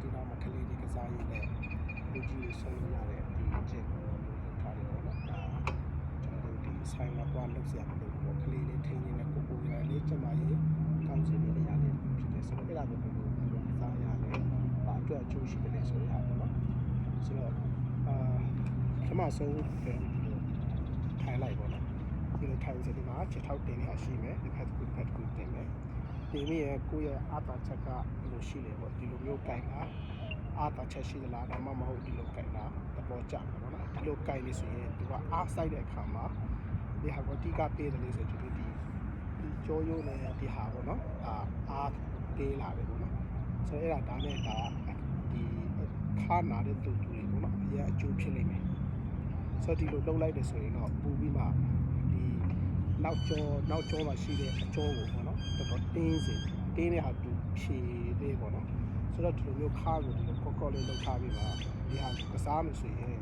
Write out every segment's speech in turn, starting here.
ဒီနာမှာကလေးတွေကစားရည်နဲ့လူကြီးတွေဆုံးရတဲ့ဒီကျင့်ကိုလုပ်ထားတယ်ပေါ့နော်ဒါကျွန်တော်တို့ဒီဆိုင်မှာသွားလုပ်စရာမလိုဘူးပေါ့ကလေးလေးထိန်းနေတဲ့ကိုကိုရလေးကျမရေးကောင်းစီတဲ့အရာလေးဖြစ်တယ်ဆိုတော့အဲ့ဒါကိုဘယ်လိုစားရလဲဘာအတွက်အကျိုးရှိတယ်လဲဆိုရပါတော့ဆိုတော့ပထမဆုံးထိုင်လိုက်ပေါ့နော်ဒီလိုထိုင်စဒီမှာချက်ထောက်တင်ရရှိမယ်ဒီဖက်ကူတင်မယ်ဒီနေ့ရဲ့ကိုယ့်ရဲ့အာသာချက်ကဒီလိုရှိလေပေါ့ဒီလိုမျိုးကြိုင်တာအာသာချက်ရှိသလားဒါမှမဟုတ်ဒီလိုကြိုင်တာသဘောကျမှာပေါ့နော်ဒီလိုကြိုင်နေဆိုရင်သူကအားဆိုင်တဲ့အခါမှာဒီဟာကိုတိကပေးတယ်လို့ဆိုကျွန်တော်ဒီကြောရိုးနဲ့ဒီဟာပေါ့နော်အားပေးလာတယ်ပေါ့နော်ဆိုတော့အဲ့ဒါနဲ့ဒါဒီခါနာတဲ့တူတူတွေပေါ့နော်အရင်အကျိုးဖြစ်နေမယ်ဆိုတော့ဒီလိုလုပ်လိုက်တယ်ဆိုရင်တော့ပူပြီးမှဒီနောက်ကျောမှာရှိတဲ့အကျောကိုပေါ့နော်တော်တော်တင်းတဲ့ဟာသူဖြေသေးပေါ့နော်ဆိုတော့ဒီလိုမျိုးခါကိုဒီလိုကော့လေးလောက်ထားပြီးမှဒီဟာကစားမယ်ဆိုရင်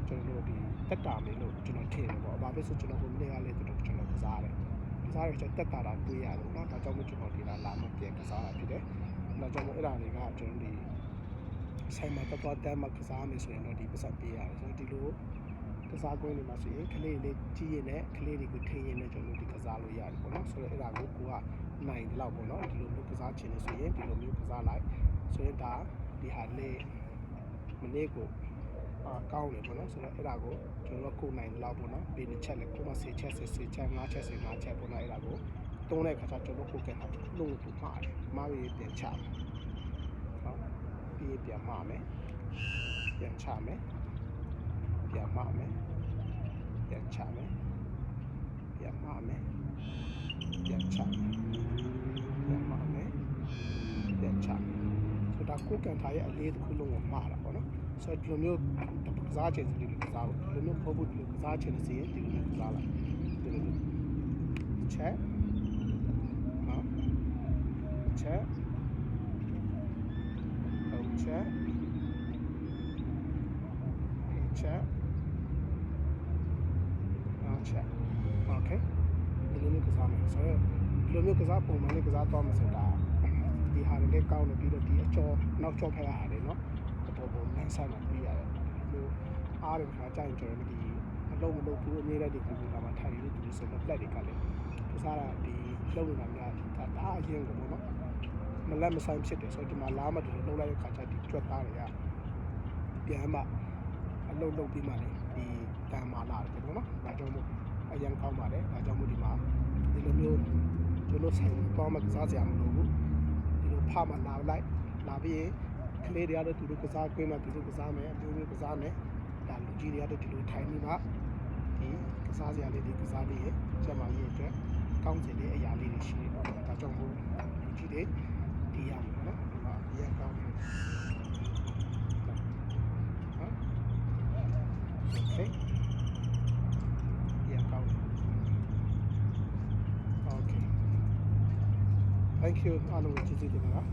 ကျွန်တော်တို့ဒီတက်တာမယ်လို့ကျွန်တော်ထင်တယ်ပေါ့ဘာဖြစ်ဆိုကျွန်တော်ဟိုနေ့ကလည်းကျွန်တော်ကစားတယ်ကျွန်တော်တက်တာတွေးရတယ်နော်ဒါကြောင့်မို့ကျွန်တော်ဒီလာမပြန်ကစားတာဖြစ်တယ်ဒါကြောင့်မို့အဲ့ဒါတွေကကျွန်တော်ဒီဆိုင်မှာတော့တမ်းမှာကစားမယ်ဆိုရင်တော့ဒီပတ်စံပေးရတယ်ဆိုတော့ဒီလိုကစားကွင်းတွေမှာဆိုရင်ကလေးလေးကြီးရင်လည်းကလေးတွေကိုထိရင်လည်းကျွန်တော်တို့ဒီကစားလို့ရတယ်ပေါ့နော်ဆိုတော့အဲ့ဒါကိုကနိုင်တယ်လို့ပေါ့နော်ဒီလိုမျိုးကစားချင်နေဆိုရင်ဒီလိုမျိုးကစားလိုက်ဆိုရင်ဒါဒီဟာလေးမနေ့ကိုကောင်းတယ်ပေါ့နော်ဆိုတော့အဲ့ဒါကိုကျွန်တော်ကိုနိုင်တယ်လို့ပေါ့နော်ဒီတစ်ချက်လည်းကိုမ10ချက်10ချက်5ချက်5ချက်ပေါ့နော်အဲ့ဒါကိုတုံးတဲ့ခါကျကျွန်တော်ကိုကဲတာလုံးတူမှားတယ်မှားပြီးပြန်ချမယ်ဟုတ်ပြီးပြန်မှားမယ်ပြန်ချမယ်ပြန်မှားမယ်ပြန်ချမယ်ပြန်မှားမယ်ပြန်ချမယ်ပြန်မှားမယ်ပြန်ချမယ်ဆိုတော့ကိုကန်ထားရဲ့အလေးတစ်ခုလုံးကိုမှားတာပေါ့နော်ဆိုတော့ဒီလိုမျိုးကစားချင်စီဒီလိုကစားလို့ဒီလိုမျိုးပုံဖို့ဒီလိုကစားချင်စီရင်ဒီလိုမျိုးကစားလိုက်ဒီလိုမျိုးချက်နော်ချက်ဟုတ်ချက်ချက်ချက်โอเคဒီလိုမျိုးကစားမယ်ဆိုတော့ဒီလိုမျိုးကစားပုံမှန်လေးကစားတော့မယ်ဆိုတာဒီဟာလေးကောင်းနေပြီးတော့ဒီအကျော်နောက်ကျော်ဖက်ရတယ်เนาะတော်တော်လမ်းဆိုင်မှာပြီးရတယ်ဒီအားရခါကြိုင်ကျွန်တော်ဒီအလုံးမလုံးဘူးအမြဲတမ်းဒီကွန်ပျူတာမှာထိုင်နေလို့ဆိုတော့လက်တွေကလည်းကစားတာဒီလုံးနေတာများဒါအရင်ကပေါ့เนาะမလက်မဆိုင်ဖြစ်တယ်ဆိုတော့ဒီမှာလာမှဒီလိုလုံးလိုက်တဲ့ခါကျဒီကြွက်သားတွေကပြန်မှအလုံးပြီးမှလေဒီကံမာလာတယ်ပေါ့เนาะဒါကြောင့်မို့အရင်ကောင်းပါတယ်ဒါကြောင့်မို့ဒီမှာဒီလိုမျိုးကျွန်တော်ဆိုင်တော့မှကစားစရာမလိုဘူးဒီလိုဖားမှလာပြီးကလေးတွေကတော့ဒီလိုကစားကွင်းမှာဒီလိုကစားမယ်အမျိုးမျိုးကစားမယ်ဒါလူကြီးတွေကတော့ဒီလိုထိုင်နေမှဒီကစားစရာလေးတွေကစားပြီးကျမကြီးအတွက်ကောင်းတဲ့အရာလေးတွေရှိနေတော့ဒါကြောင့်မို့လူကြီးတွေဒီရမယ်နော်ဒီမှာအရင်ကောင်းတယ်နော်โอเคThank you အားလုံးကျေးဇူးတင်ပါတယ်